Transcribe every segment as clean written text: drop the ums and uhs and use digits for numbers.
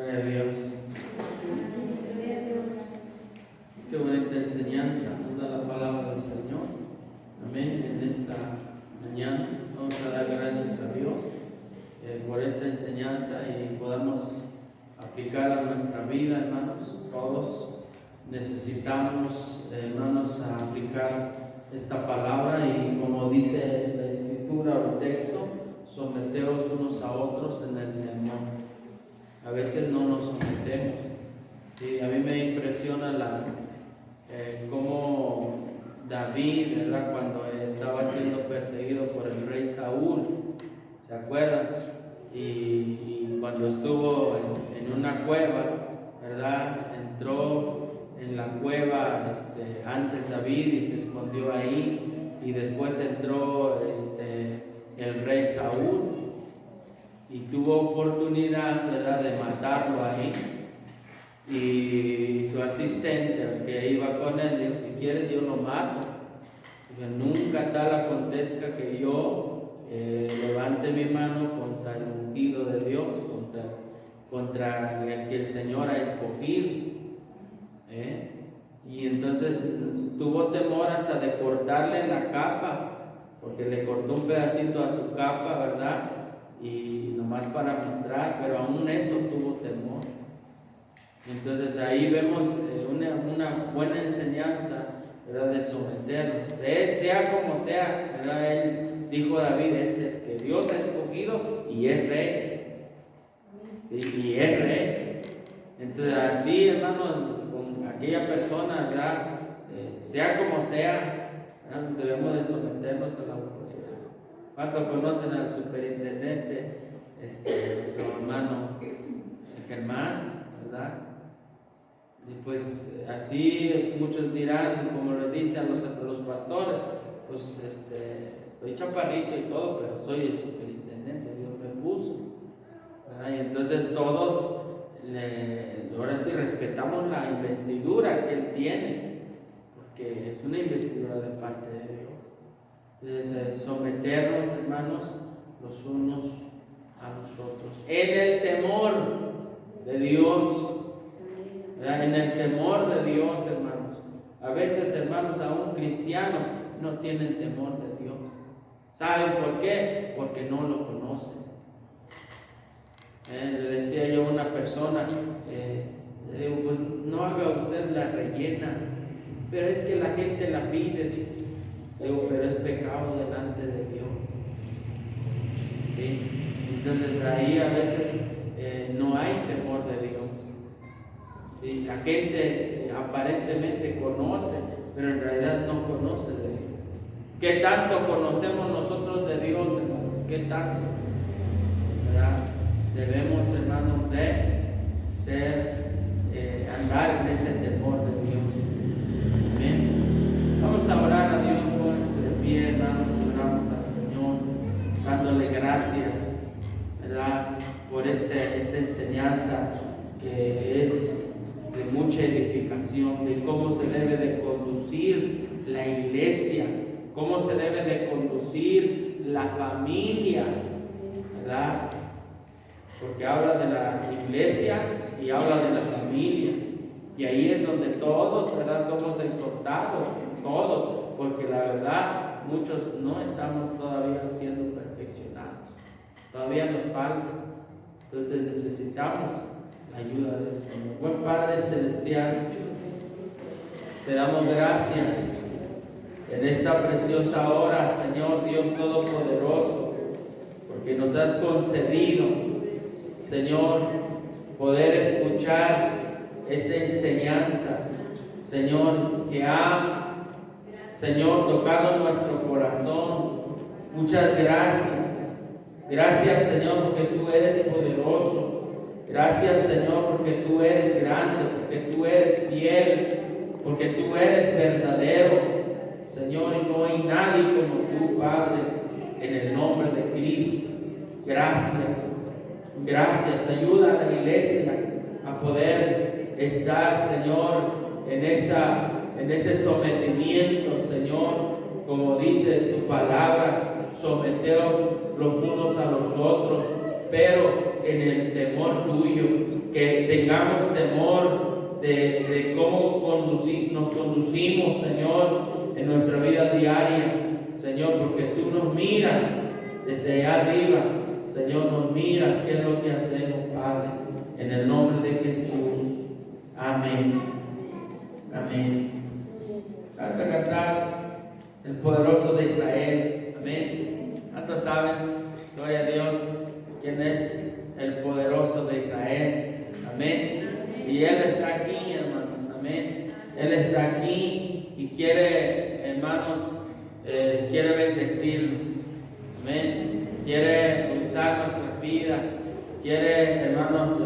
Gloria a Dios. Qué bonita enseñanza nos da la palabra del Señor. Amén. En esta mañana vamos a dar gracias a Dios por esta enseñanza y podamos aplicarla a nuestra vida, hermanos. Todos necesitamos, hermanos, aplicar esta palabra y como dice la Escritura o el texto, someteos unos a otros en el temor. A veces no nos sometemos. Sí, a mí me impresiona cómo David, ¿verdad? Cuando estaba siendo perseguido por el rey Saúl, ¿se acuerdan? Y cuando estuvo en una cueva, ¿verdad? Entró en la cueva antes David y se escondió ahí, y después entró el rey Saúl y tuvo oportunidad, ¿verdad?, de matarlo ahí. Y su asistente, el que iba con él, dijo: si quieres yo lo mato. Dijo: nunca tal acontezca que yo levante mi mano contra el ungido de Dios, contra el que el Señor ha escogido. Y entonces tuvo temor hasta de cortarle la capa, porque le cortó un pedacito a su capa, ¿verdad? Y nomás para mostrar, pero aún eso tuvo temor. Entonces ahí vemos una buena enseñanza, ¿verdad?, de someternos, sea como sea, ¿verdad? Él dijo, David, es el que Dios ha escogido y es rey. Y es rey. Entonces así, hermanos, con aquella persona, ¿verdad?, sea como sea, ¿verdad?, debemos de someternos a la autoridad. ¿Cuántos conocen al superintendente, su hermano Germán, verdad? Y pues así muchos dirán, como le dice a los pastores, pues estoy chaparrito y todo, pero soy el superintendente, Dios me puso, ¿verdad? Y entonces todos, ahora sí respetamos la investidura que él tiene, porque es una investidura de parte de Dios. Entonces someternos, hermanos, los unos a los otros, en el temor de Dios. En el temor de Dios, hermanos. A veces, hermanos, aún cristianos no tienen temor de Dios. ¿Saben por qué? Porque no lo conocen. Le decía yo a una persona, le digo, pues no haga usted la rellena, pero es que la gente la pide, dice. Le digo, pero es pecado delante de Dios. ¿Sí? Entonces ahí a veces no hay temor de Dios. ¿Sí? La gente aparentemente conoce, pero en realidad no conoce de Dios. ¿Qué tanto conocemos nosotros de Dios, hermanos? ¿Qué tanto? ¿Verdad? Debemos, hermanos, andar en ese temor de Dios. Amén. Vamos a orar a Dios, pónganse de pie, hermanos, y oramos al Señor, dándole gracias, ¿verdad?, por esta enseñanza que es de mucha edificación, de cómo se debe de conducir la iglesia, cómo se debe de conducir la familia, ¿verdad? Porque habla de la iglesia y habla de la familia, y ahí es donde todos, ¿verdad?, somos exhortados, todos, porque la verdad muchos no estamos todavía siendo perfeccionados, todavía nos falta. Entonces necesitamos la ayuda del Señor. Buen Padre Celestial, te damos gracias en esta preciosa hora, Señor Dios Todopoderoso, porque nos has concedido, Señor, poder escuchar esta enseñanza, Señor, que ha, Señor, tocado nuestro corazón. Muchas gracias. Gracias, Señor, porque tú eres poderoso. Gracias, Señor, porque tú eres grande, porque tú eres fiel, porque tú eres verdadero, Señor, y no hay nadie como tú, Padre, en el nombre de Cristo. Gracias, gracias. Ayuda a la iglesia a poder estar, Señor, en ese sometimiento, Señor, como dice tu palabra, someteos los unos a los otros, pero en el temor tuyo, que tengamos temor de cómo nos conducimos, Señor, en nuestra vida diaria, Señor, porque tú nos miras desde allá arriba, Señor, nos miras qué es lo que hacemos, Padre, en el nombre de Jesús. Amén. Amén. Vamos a cantar el poderoso de Israel. Amén. ¿Cuántos saben? Gloria a Dios. ¿Quién es el poderoso de Israel? Amén. Y Él está aquí, hermanos. Amén. Él está aquí y quiere, hermanos, quiere bendecirnos. Amén. Quiere usar nuestras vidas. Quiere, hermanos,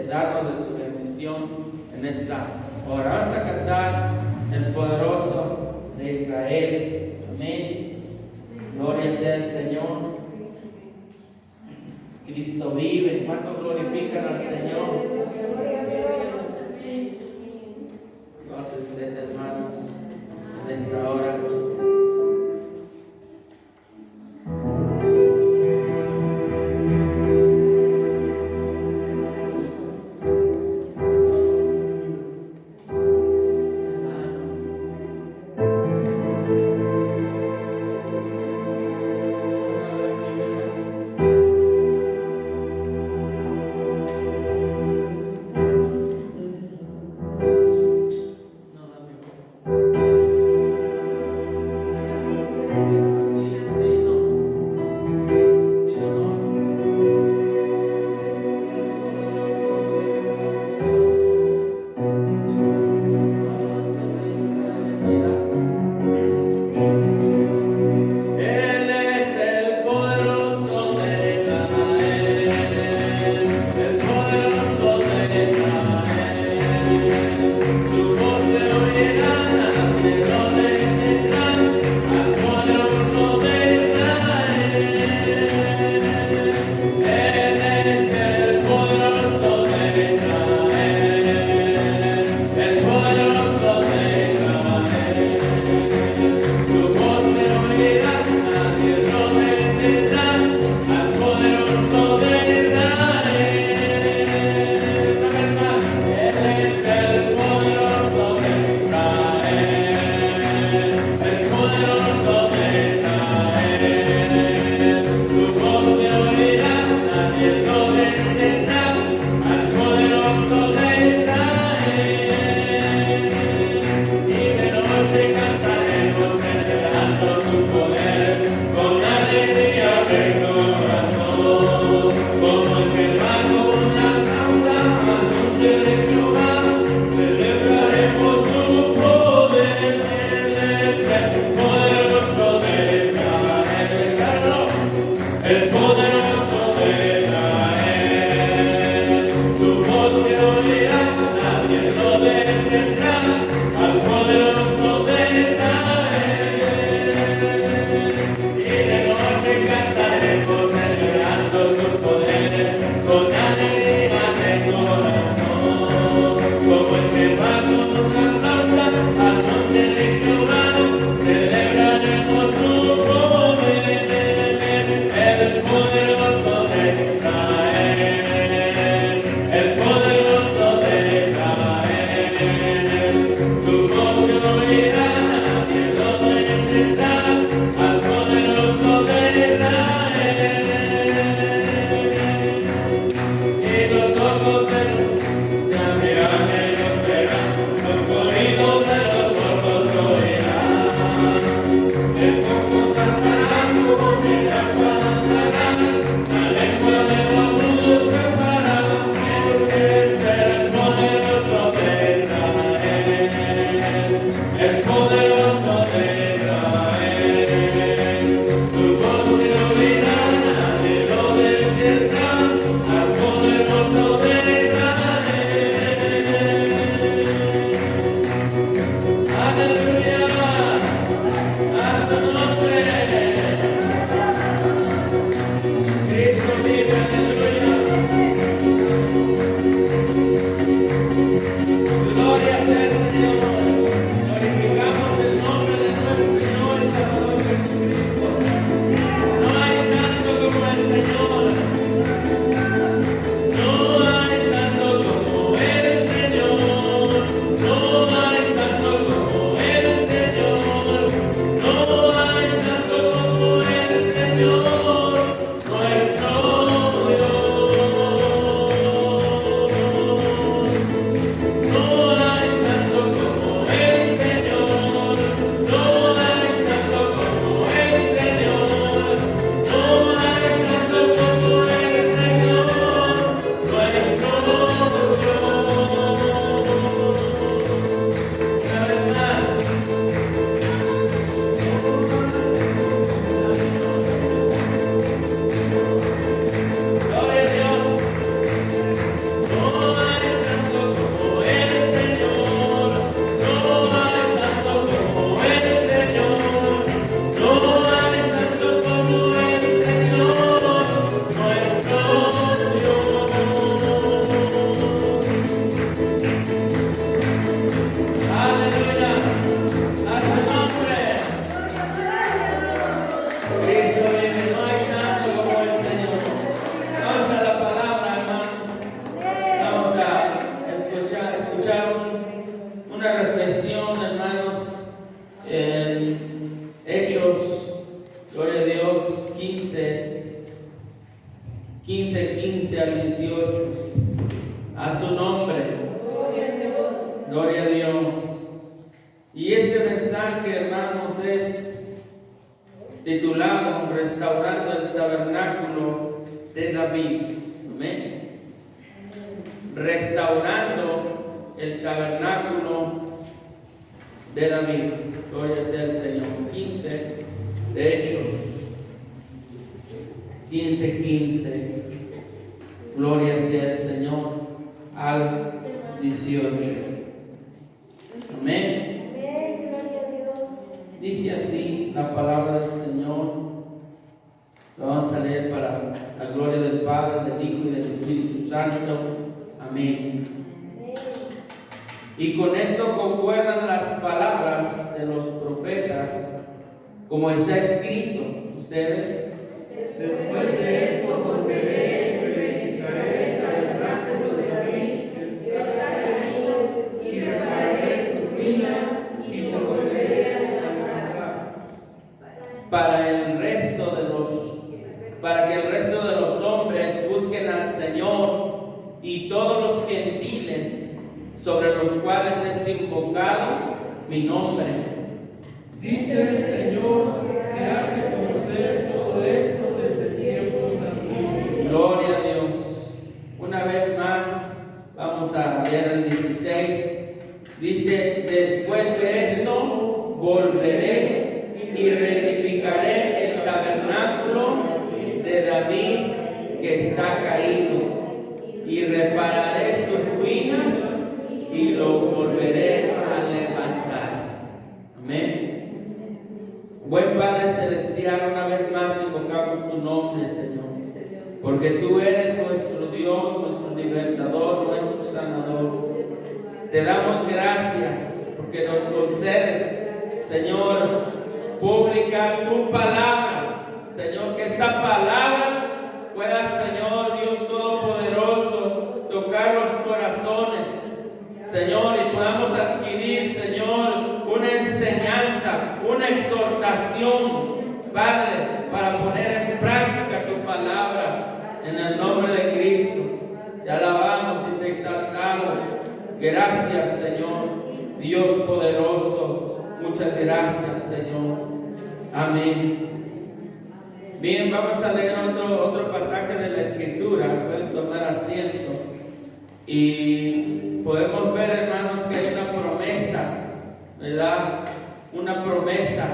darnos de su bendición en esta hora. Vamos a cantar el poderoso de Israel. Amén. Gloria sea el Señor. Cristo vive. ¿Cuántos glorifican al Señor? Gócense, hermanos, en esta hora. A su nombre. Gloria a Dios. Gloria a Dios. Y este mensaje, hermanos, es titulado Restaurando el Tabernáculo de David. Amén. Restaurando el Tabernáculo de David. Gloria sea el Señor. 15 de Hechos. 15:15. Gloria sea el Señor. Al 18. Amén. Gloria a Dios. Dice así la palabra del Señor. Lo vamos a leer para la gloria del Padre, del Hijo y del Espíritu Santo. Amén. Y con esto concuerdan las palabras de los profetas, como está escrito. Ustedes. Después de esto volveré y reedificaré el tabernáculo de David, que está caído, y repararé sus ruinas y lo volveré a levantar. Para que el resto de los hombres busquen al Señor y todos los gentiles sobre los cuales es invocado mi nombre. Dice el Señor que hace conocer todo esto desde tiempos antiguos. Gloria a Dios. Una vez más, vamos a leer el 16. Dice, después de esto, volveré y reedificaré el tabernáculo de David que está caído, y repararé sus ruinas y lo volveré a levantar. Amén. Buen Padre Celestial, una vez más invocamos tu nombre, Señor, porque tú eres nuestro Dios, nuestro libertador, nuestro sanador. Te damos gracias porque nos concedes, Señor, publicar tu palabra. Señor, que esta palabra pueda, Señor Dios Todopoderoso, tocar los corazones, Señor, y podamos adquirir, Señor, una enseñanza, una exhortación, Padre, para poner en práctica tu palabra, en el nombre de Cristo. Te alabamos y te exaltamos. Gracias, Señor, Dios poderoso. Muchas gracias, Señor. Amén. Bien, vamos a leer otro pasaje de la Escritura. Pueden tomar asiento. Y podemos ver, hermanos, que hay una promesa, ¿verdad? Una promesa.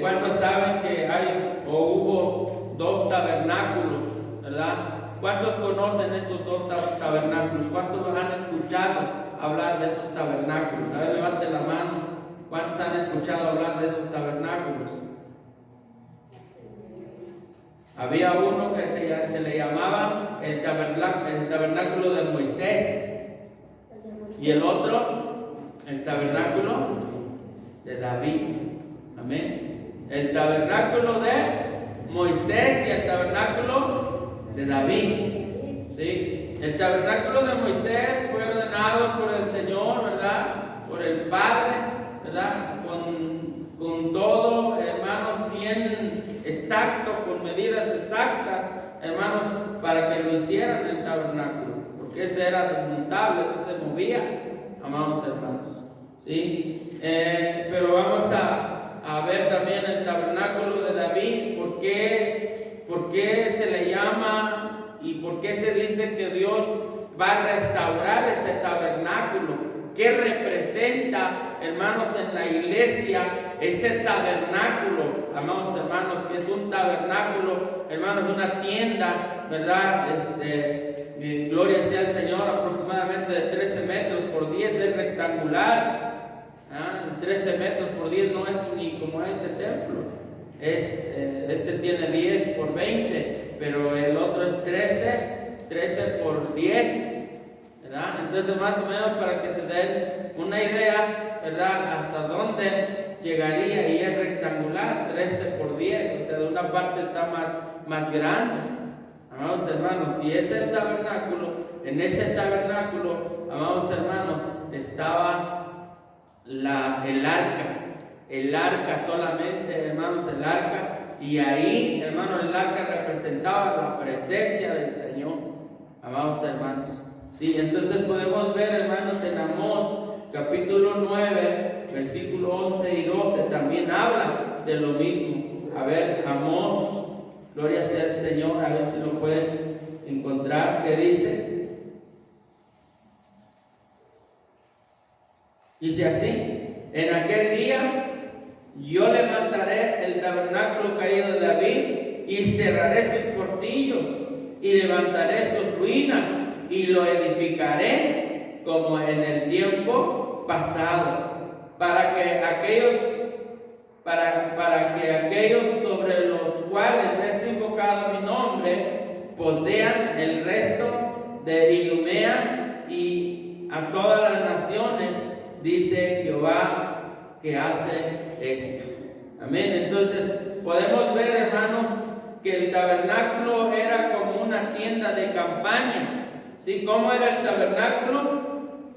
¿Cuántos saben que hay o hubo dos tabernáculos, ¿verdad? ¿Cuántos conocen esos dos tabernáculos? ¿Cuántos los han escuchado hablar de esos tabernáculos? A ver, levante la mano. ¿Cuántos han escuchado hablar de esos tabernáculos? Había uno que se le llamaba el tabernáculo de Moisés, y el otro, el tabernáculo de David. Amén. El tabernáculo de Moisés y el tabernáculo de David. ¿Sí? El tabernáculo de Moisés fue ordenado por el Señor, ¿verdad? Por el Padre, ¿verdad? Con todo, hermanos, bien exacto, con medidas exactas, hermanos, para que lo hicieran el tabernáculo, porque ese era desmontable, ese se movía, amados hermanos, ¿sí? Pero vamos a ver también el tabernáculo de David. ¿Por qué se le llama y por qué se dice que Dios va a restaurar ese tabernáculo? ¿Qué representa, hermanos, en la iglesia ese tabernáculo? Amados hermanos, que es un tabernáculo, hermanos, una tienda, ¿verdad? Gloria sea el Señor, aproximadamente de 13 metros por 10, es rectangular. 13 metros por 10 no es ni como este templo. Este tiene 10 por 20, pero el otro es 13 por 10. ¿Verdad? Entonces, más o menos para que se den una idea, ¿verdad? Hasta dónde llegaría, y es rectangular, 13 por 10, o sea, de una parte está más grande. Amados hermanos, y es el tabernáculo. En ese tabernáculo, amados hermanos, estaba el arca solamente, hermanos, el arca, y ahí, hermanos, el arca representaba la presencia del Señor, amados hermanos. Sí, entonces podemos ver, hermanos, en Amós capítulo 9, versículo 11 y 12, también habla de lo mismo. A ver, Amós, gloria sea al Señor, a ver si lo pueden encontrar, ¿qué dice? Dice así: en aquel día yo levantaré el tabernáculo caído de David y cerraré sus portillos y levantaré sus ruinas y lo edificaré como en el tiempo pasado, para que aquellos sobre los cuales es invocado mi nombre posean el resto de Idumea y a todas las naciones, dice Jehová, que hace esto. Amén. Entonces podemos ver, hermanos, que el tabernáculo era como una tienda de campaña. ¿Sí? ¿Cómo era el tabernáculo?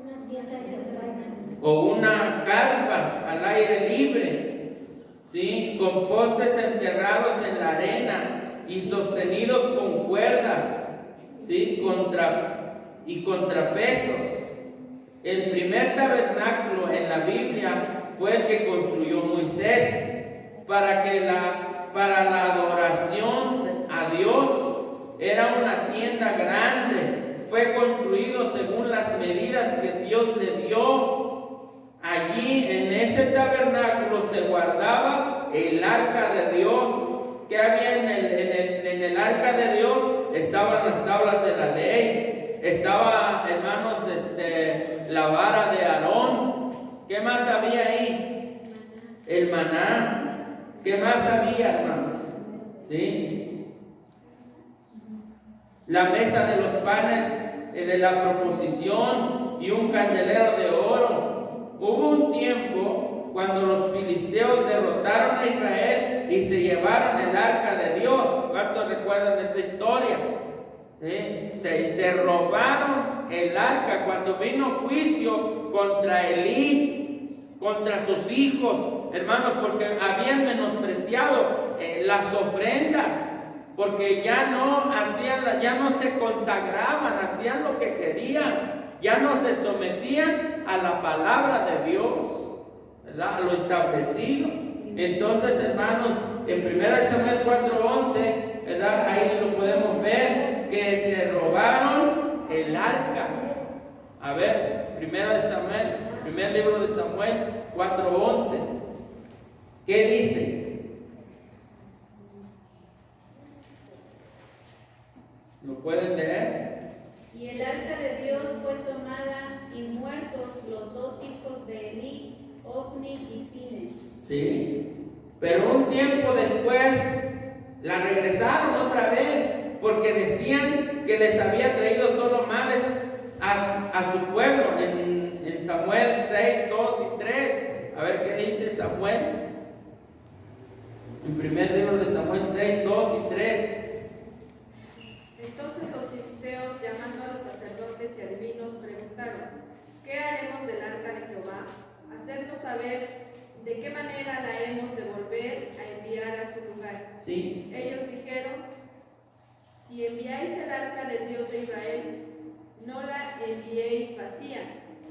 Una tienda de campaña. O una carpa al aire libre, ¿sí? Con postes enterrados en la arena y sostenidos con cuerdas, ¿sí? Y contrapesos. El primer tabernáculo en la Biblia fue el que construyó Moisés para la adoración a Dios. Era una tienda grande, fue construido según las medidas que Dios le dio. Allí en ese tabernáculo se guardaba el arca de Dios. ¿Qué había en el arca de Dios? Estaban las tablas de la ley, estaba, hermanos, la vara de Aarón. ¿Qué más había ahí? El maná. ¿Qué más había, hermanos? ¿Sí? La mesa de los panes de la proposición y un candelero de oro. Hubo un tiempo cuando los filisteos derrotaron a Israel y se llevaron el arca de Dios. ¿Cuántos recuerdan esa historia? ¿Sí? Se robaron el arca cuando vino juicio contra Elí, contra sus hijos, hermanos, porque habían menospreciado las ofrendas, porque ya no se consagraban, hacían lo que querían, ya no se sometían a la palabra de Dios, ¿verdad? A lo establecido. Entonces, hermanos, en 1 Samuel 4:11, ¿verdad? Ahí lo podemos ver, que se robaron el arca. A ver, primer libro de Samuel 4:11. ¿Qué dice? ¿Lo pueden leer? Y el arca de Dios fue tomada y muertos los dos hijos de Elí, Ofni y Fines. Sí, pero un tiempo después la regresaron otra vez, porque decían que les había traído solo males a su pueblo. En Samuel 6, 2 y 3. A ver qué dice Samuel. En primer libro de Samuel 6, 2 y 3. Entonces los filisteos, llamando a los sacerdotes y adivinos, preguntaron: ¿qué haremos del arca de Jehová? Hacernos saber de qué manera la hemos de volver a enviar a su lugar. Sí. Ellos dijeron: si enviáis el arca del Dios de Israel, no la enviéis vacía,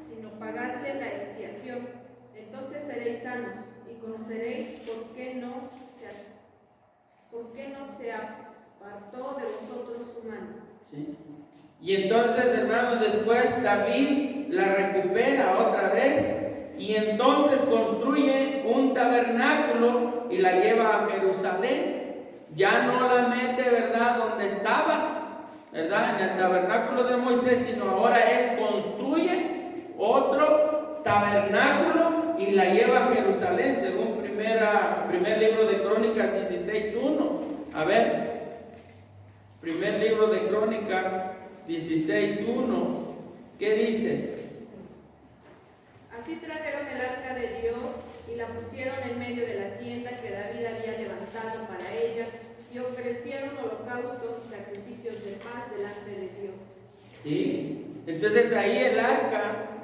sino pagadle la expiación. Entonces seréis sanos y conoceréis por qué no se apartó de vosotros su mano. Sí. Y entonces, hermanos, después David la recupera otra vez y entonces construye un tabernáculo y la lleva a Jerusalén. Ya no la mete, ¿verdad?, donde estaba, ¿verdad?, en el tabernáculo de Moisés, sino ahora él construye otro tabernáculo y la lleva a Jerusalén, según primer libro de Crónicas 16:1. A ver, primer libro de Crónicas 16:1. ¿Qué dice? Así trajeron el arca de Dios y la pusieron en medio de la tienda que David había levantado para ella, y ofrecieron holocaustos y sacrificios de paz delante de Dios. ¿Sí? Entonces ahí el arca,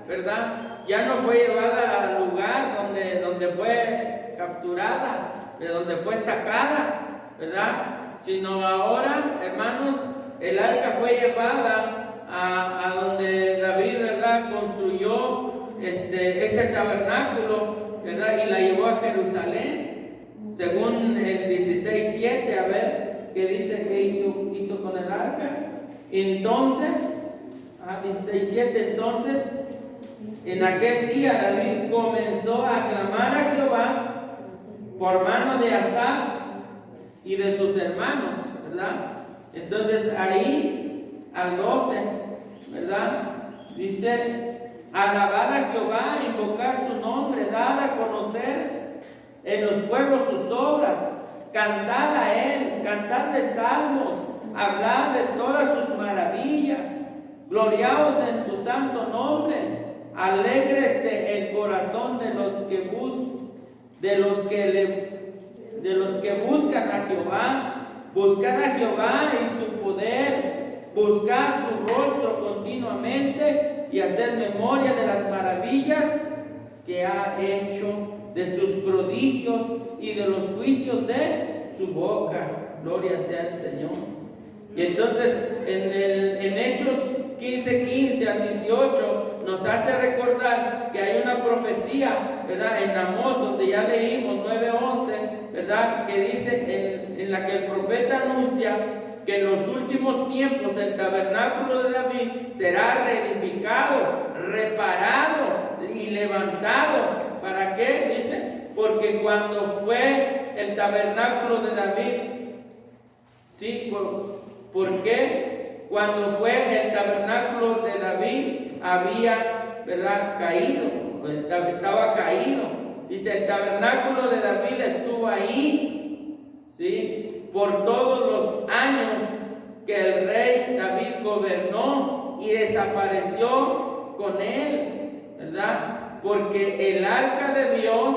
¿verdad?, ya no fue llevada al lugar donde fue capturada, de donde fue sacada, ¿verdad?, sino ahora, hermanos, el arca fue llevada a donde David, ¿verdad?, construyó ese tabernáculo, ¿verdad?, y la llevó a Jerusalén, según el 16:7, a ver qué dice que hizo con el arca. Entonces, 16:7, entonces, en aquel día David comenzó a aclamar a Jehová por mano de Asaf y de sus hermanos, ¿verdad? Entonces ahí al 12, ¿verdad?, dice: alabar a Jehová, invocar su nombre, dar a conocer en los pueblos sus obras, cantar a él, cantarle salmos, hablar de todas sus maravillas, gloriaos en su santo nombre, alégrese el corazón de los que buscan a Jehová. Buscar a Jehová y su poder, buscar su rostro continuamente y hacer memoria de las maravillas que ha hecho, de sus prodigios y de los juicios de su boca. Gloria sea el Señor. Y entonces en Hechos 15:15 al 18 nos hace recordar que hay una profecía, ¿verdad?, en Amós, donde ya leímos 9:11, ¿verdad?, que dice en la que el profeta anuncia que en los últimos tiempos el tabernáculo de David será reedificado, reparado y levantado. ¿Para qué? Dice: porque cuando fue el tabernáculo de David, ¿sí? ¿Por qué? Cuando fue el tabernáculo de David había, ¿verdad?, caído, estaba caído. Dice: el tabernáculo de David estuvo ahí, ¿sí?, por todos los años que el rey David gobernó, y desapareció con él, ¿verdad?, porque el arca de Dios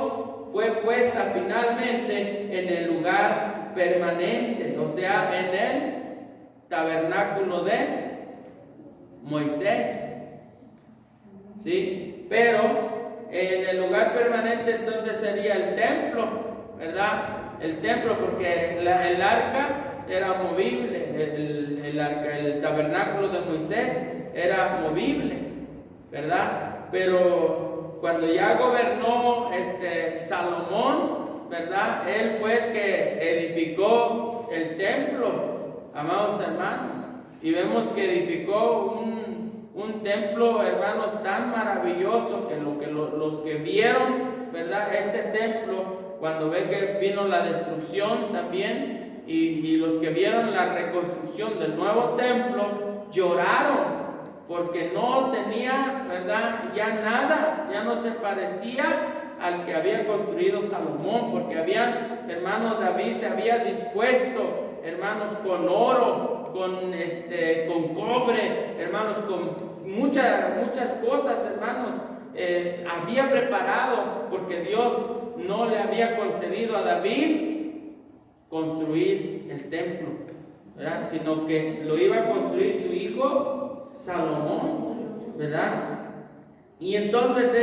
fue puesta finalmente en el lugar permanente, o sea, en el tabernáculo de Moisés, ¿sí? Pero en el lugar permanente entonces sería el templo, ¿verdad? El templo, porque el arca era movible, el tabernáculo de Moisés era movible, ¿verdad? Pero cuando ya gobernó Salomón, ¿verdad?, él fue el que edificó el templo, amados hermanos, y vemos que edificó un templo, hermanos, tan maravilloso que los que vieron, ¿verdad?, ese templo, cuando ve que vino la destrucción también, y los que vieron la reconstrucción del nuevo templo, lloraron, porque no tenía, ¿verdad?, ya nada, ya no se parecía al que había construido Salomón, porque habían, hermanos, David se había dispuesto, hermanos, con oro, con cobre, hermanos, con muchas cosas, hermanos, había preparado, porque Dios no le había concedido a David construir el templo, ¿verdad?, sino que lo iba a construir su hijo Salomón, ¿verdad? Y entonces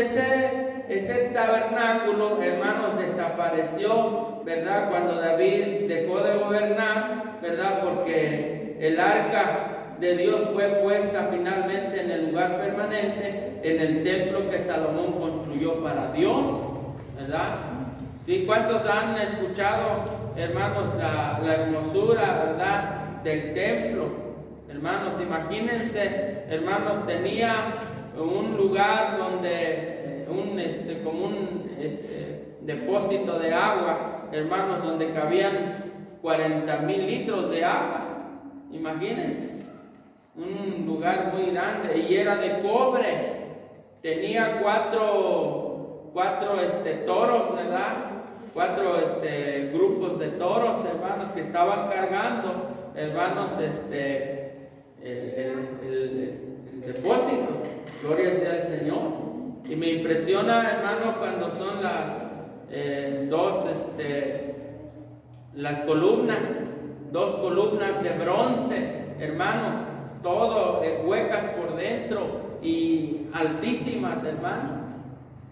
ese tabernáculo, hermanos, desapareció, ¿verdad?, cuando David dejó de gobernar, ¿verdad?, porque el arca de Dios fue puesta finalmente en el lugar permanente, en el templo que Salomón construyó para Dios, ¿verdad? ¿Sí? ¿Cuántos han escuchado, hermanos, la hermosura, ¿verdad?, del templo? Hermanos, imagínense, hermanos, tenía un lugar donde como un depósito de agua, hermanos, donde cabían 40,000 litros de agua. Imagínense, un lugar muy grande, y era de cobre. Tenía cuatro toros, ¿verdad?, 4 grupos de toros, hermanos, que estaban cargando, hermanos, el depósito. Gloria sea al Señor. Y me impresiona, hermano, cuando son las columnas, 2 columnas de bronce, hermanos, todo huecas por dentro y altísimas, hermanos.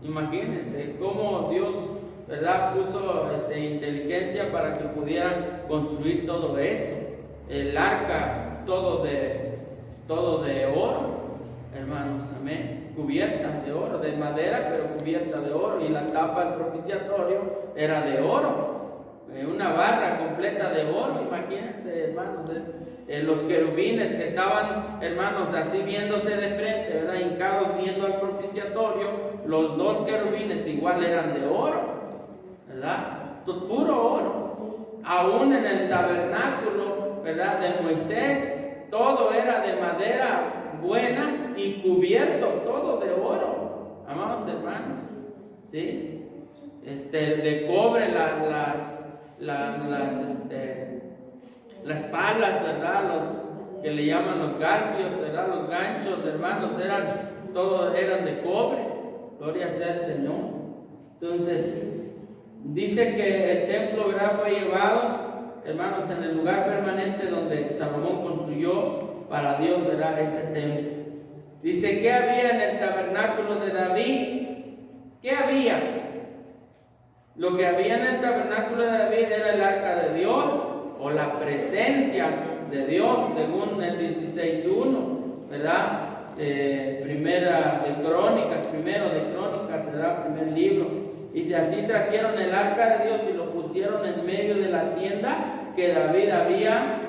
Imagínense cómo Dios, ¿verdad?, puso inteligencia para que pudieran construir todo eso. El arca, todo de todo de oro, hermanos, amén, cubierta de oro, de madera, pero cubierta de oro, y la tapa del propiciatorio era de oro, una barra completa de oro. Imagínense, hermanos, los querubines que estaban, hermanos, así viéndose de frente, ¿verdad?, hincados viendo al propiciatorio. Los dos querubines igual eran de oro, ¿verdad?, puro oro. Aún en el tabernáculo, ¿verdad?, de Moisés, todo era de madera buena y cubierto todo de oro, amados hermanos, ¿sí? De cobre las palas, ¿verdad?, los que le llaman los garfios, ¿verdad?, los ganchos, hermanos, todo eran de cobre. Gloria sea al Señor. Entonces dice que el templo, ¿verdad?, fue llevado, hermanos, en el lugar permanente donde Salomón construyó para Dios, ¿verdad?, ese templo. Dice, ¿qué había en el tabernáculo de David? ¿Qué había? Lo que había en el tabernáculo de David era el arca de Dios, o la presencia de Dios, según el 16:1, ¿verdad? Primero de Crónicas, ¿verdad?, primer libro. Y así trajeron el arca de Dios y lo pusieron en medio de la tienda que David había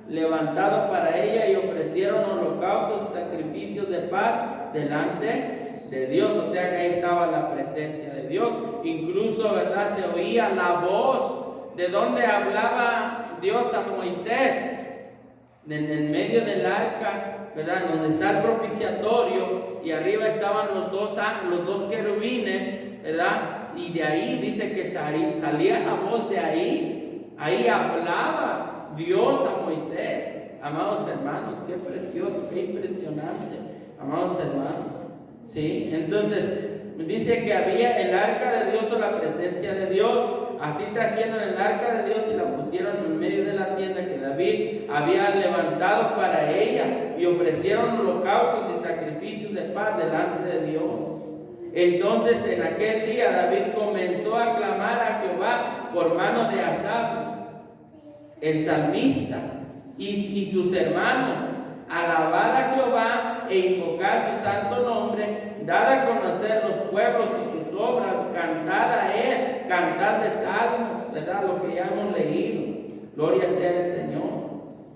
levantado para ella, y ofrecieron holocaustos y sacrificios de paz delante de Dios. O sea que ahí estaba la presencia de Dios. Incluso, ¿verdad?, se oía la voz de donde hablaba Dios a Moisés, en medio del arca, ¿verdad?, donde está el propiciatorio, y arriba estaban los dos querubines, ¿verdad?, y de ahí dice que salía la voz de ahí hablaba Dios a Moisés. Amados hermanos, qué precioso, qué impresionante, amados hermanos, ¿sí? Entonces dice que había el arca de Dios, o la presencia de Dios. Así trajeron el arca de Dios y la pusieron en medio de la tienda que David había levantado para ella, y ofrecieron holocaustos y sacrificios de paz delante de Dios. Entonces en aquel día David comenzó a clamar a Jehová por mano de Asaf, el salmista, y sus hermanos, alabar a Jehová e invocar su santo nombre, dar a conocer los pueblos y sus obras, cantar a él, cantar de salmos, ¿verdad?, lo que ya hemos leído. Gloria sea al Señor,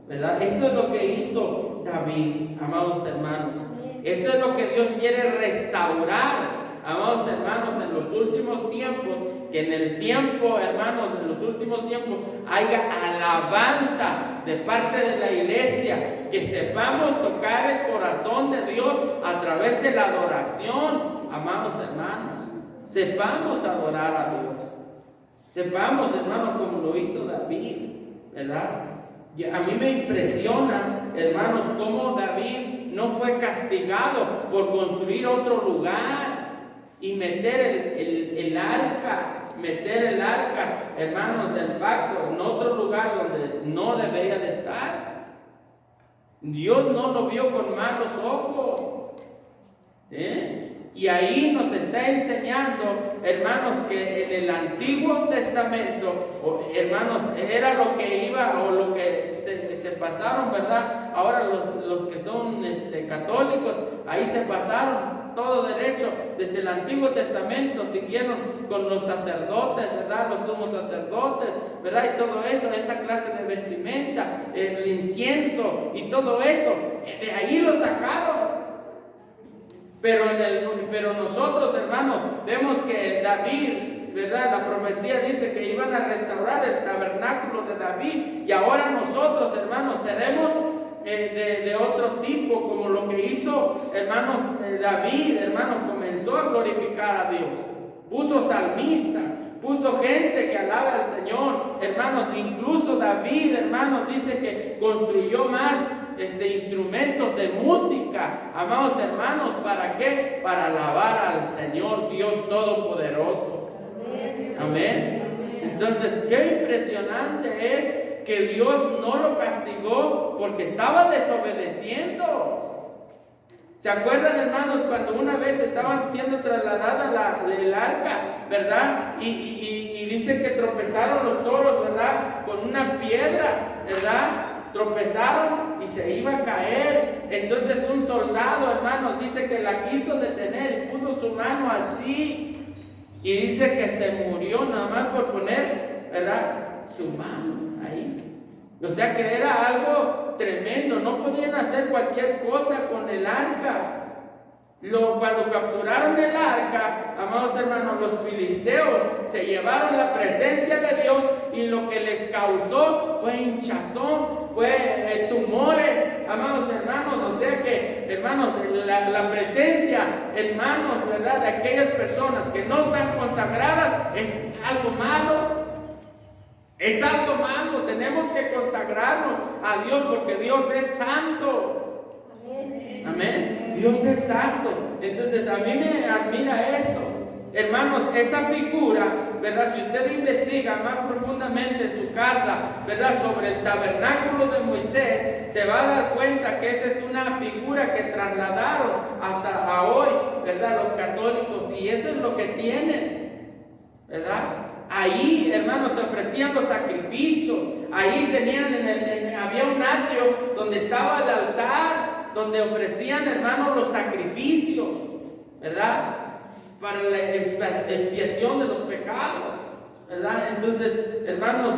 ¿verdad? Eso es lo que hizo David, amados hermanos. Eso es lo que Dios quiere restaurar, amados hermanos, en los últimos tiempos. Que en el tiempo, hermanos, en los últimos tiempos haya alabanza de parte de la iglesia, que sepamos tocar el corazón de Dios a través de la adoración, amados hermanos. Sepamos adorar a Dios, sepamos, hermanos, como lo hizo David, ¿verdad? Y a mí me impresiona, hermanos, cómo David no fue castigado por construir otro lugar y meter el arca, hermanos, del pacto en otro lugar donde no debería de estar. Dios no lo vio con malos ojos, y ahí nos está enseñando, hermanos, que en el Antiguo Testamento, hermanos, era lo que iba, o lo que se pasaron, ¿verdad? Ahora los que son católicos, ahí se pasaron todo derecho. Desde el Antiguo Testamento siguieron con los sacerdotes, ¿verdad?, los sumos sacerdotes, ¿verdad?, y todo eso, esa clase de vestimenta, el incienso y todo eso, de ahí lo sacaron. Pero nosotros, hermanos, vemos que David, ¿verdad?, la profecía dice que iban a restaurar el tabernáculo de David, y ahora nosotros, hermanos, seremos de otro tipo, como lo que hizo, hermanos, David, hermanos, comenzó a glorificar a Dios. Puso salmistas, puso gente que alaba al Señor, hermanos. Incluso David, hermanos, dice que construyó más instrumentos de música, amados hermanos. ¿Para qué? Para alabar al Señor Dios Todopoderoso. Amén. Entonces, qué impresionante es que Dios no lo castigó porque estaba desobedeciendo. ¿Se acuerdan, hermanos, cuando una vez estaban siendo trasladada el arca, ¿verdad? Y dice que tropezaron los toros, ¿verdad?, con una piedra, ¿verdad? Tropezaron y se iba a caer. Entonces un soldado, hermanos, dice que la quiso detener y puso su mano así, y dice que se murió nada más por poner, ¿verdad?, su mano ahí. O sea que era algo tremendo, no podían hacer cualquier cosa con el arca. Cuando capturaron el arca, amados hermanos, los filisteos se llevaron la presencia de Dios, y lo que les causó fue hinchazón, fue tumores, amados hermanos. O sea que, hermanos, la presencia, hermanos, ¿verdad?, de aquellas personas que no están consagradas es algo malo. Es algo malo. Tenemos que consagrarnos a Dios, porque Dios es santo. Amén. Dios es santo. Entonces a mí me admira eso, hermanos, esa figura, ¿verdad? Si usted investiga más profundamente en su casa, ¿verdad?, sobre el tabernáculo de Moisés, se va a dar cuenta que esa es una figura que trasladaron hasta a hoy, ¿verdad?, los católicos, y eso es lo que tienen, ¿verdad? Ahí, hermanos, se ofrecían los sacrificios. Ahí tenían, había un atrio donde estaba el altar, donde ofrecían, hermanos, los sacrificios, ¿verdad?, para la expiación de los pecados, ¿verdad? Entonces, hermanos,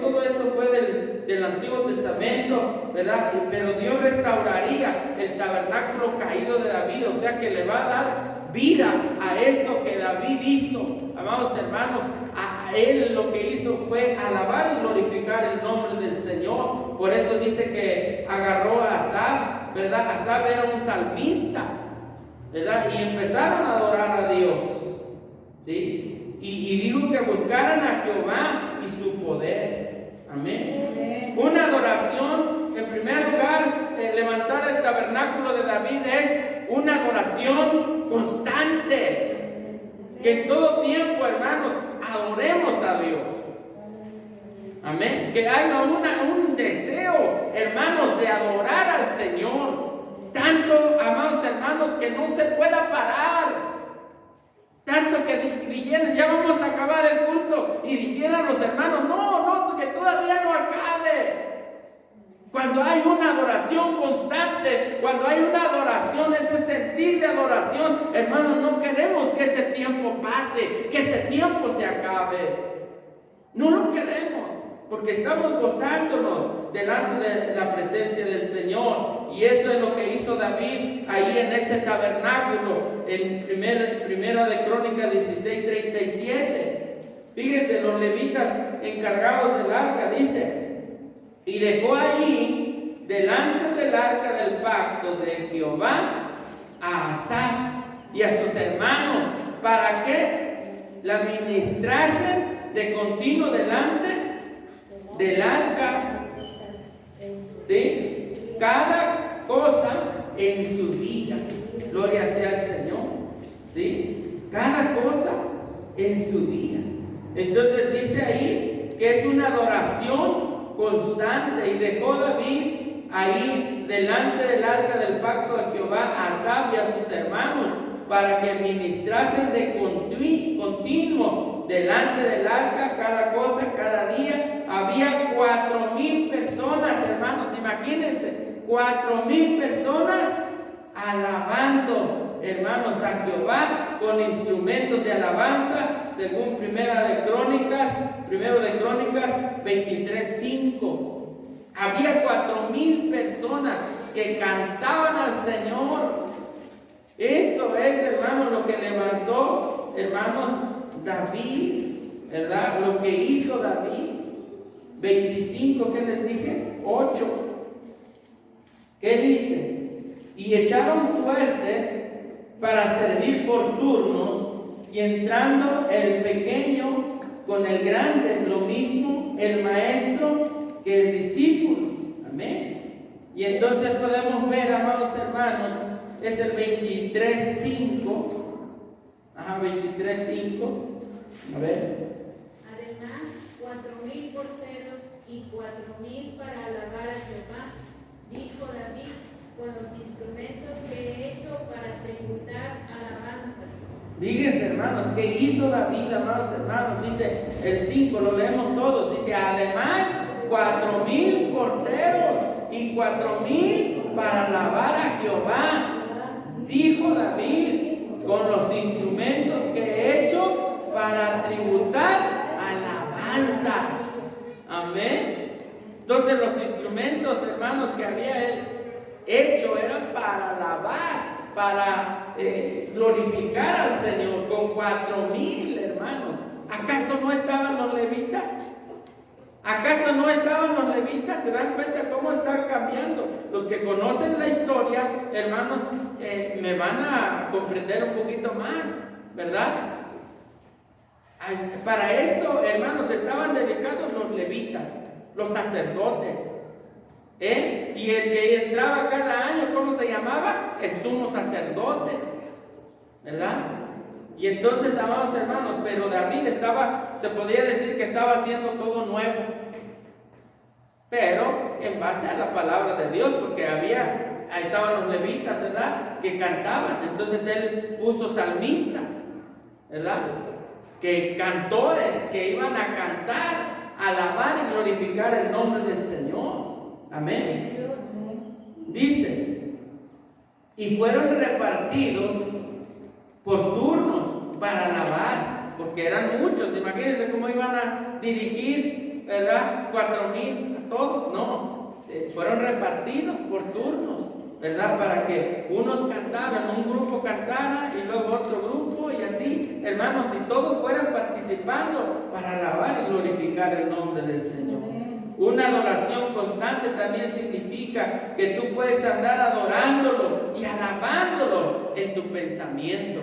todo eso fue del Antiguo Testamento, ¿verdad? Pero Dios restauraría el tabernáculo caído de David, o sea que le va a dar vida a eso que David hizo. Amados hermanos, a él lo que hizo fue alabar y glorificar el nombre del Señor. Por eso dice que agarró a Asaf, ¿verdad? Asaf era un salmista, ¿verdad? Y empezaron a adorar a Dios, ¿sí? Y dijo que buscaran a Jehová y su poder. Amén. Una adoración, en primer lugar, levantar el tabernáculo de David es una adoración constante. Que en todo tiempo, hermanos, adoremos a Dios. Amén. Que haya un deseo, hermanos, de adorar al Señor. Tanto, amados hermanos, que no se pueda parar. Tanto que dijeran, ya vamos a acabar el culto, y dijeran los hermanos, no, que todavía no acabe. Cuando hay una adoración constante, cuando hay una adoración, ese sentir de adoración, hermanos, no queremos que ese tiempo pase, que ese tiempo se acabe. No lo queremos, porque estamos gozándonos delante de la presencia del Señor. Y eso es lo que hizo David ahí en ese tabernáculo, en Primera de Crónicas 16:37. Fíjense, los levitas encargados del arca, dice: y dejó ahí delante del arca del pacto de Jehová a Asaf y a sus hermanos, para que la ministrasen de continuo delante del arca, ¿sí? Cada cosa en su día. Gloria sea al Señor, ¿sí? Cada cosa en su día. Entonces dice ahí que es una adoración constante. Y dejó David ahí delante del arca del pacto de Jehová a Asaf y a sus hermanos, para que ministrasen de continuo delante del arca cada cosa, cada día. Había 4,000 personas, hermanos, imagínense, 4,000 personas alabando, hermanos, a Jehová con instrumentos de alabanza, según Primero de Crónicas 23:5. Había 4,000 personas que cantaban al Señor. Eso es, hermanos, lo que levantó, hermanos, David, ¿verdad? Lo que hizo David. 25, ¿qué les dije? 8. ¿Qué dice? Y echaron suertes para servir por turnos, y entrando el pequeño con el grande, lo mismo el maestro que el discípulo. Amén. Y entonces podemos ver, amados hermanos, es el 23:5. 23:5. A ver. Además, 4,000 porteros y 4,000 para alabar a Jehová, dijo David, con los instrumentos que he hecho para tributar alabanzas. Fíjense, hermanos, ¿qué hizo David, amados hermanos? Dice el 5, lo leemos todos. Dice: además, 4,000 porteros y y 4,000 para alabar a Jehová. Dijo David, con los instrumentos que he hecho para tributar alabanzas. Amén. Entonces los instrumentos, hermanos, que había él hecho eran para alabar, para glorificar al Señor, con 4,000, hermanos. ¿Acaso no estaban los levitas? ¿Acaso no estaban los levitas? ¿Se dan cuenta cómo está cambiando? Los que conocen la historia, hermanos, me van a comprender un poquito más, ¿verdad? Para esto, hermanos, estaban dedicados los levitas, los sacerdotes. Y el que entraba cada año, ¿cómo se llamaba? El sumo sacerdote, ¿verdad? Y entonces, amados hermanos, pero David se podría decir que estaba haciendo todo nuevo, pero en base a la palabra de Dios, porque ahí estaban los levitas, ¿verdad?, que cantaban. Entonces él puso salmistas, ¿verdad?, que cantores que iban a cantar, alabar y glorificar el nombre del Señor. Amén. Dice, y fueron repartidos por turnos para alabar, porque eran muchos. Imagínense cómo iban a dirigir, ¿verdad?, 4,000 a todos. No, fueron repartidos por turnos, ¿verdad?, para que unos cantaran, un grupo cantara y luego otro grupo, y así, hermanos, y todos fueran participando para alabar y glorificar el nombre del Señor. Una adoración constante también significa que tú puedes andar adorándolo y alabándolo en tu pensamiento.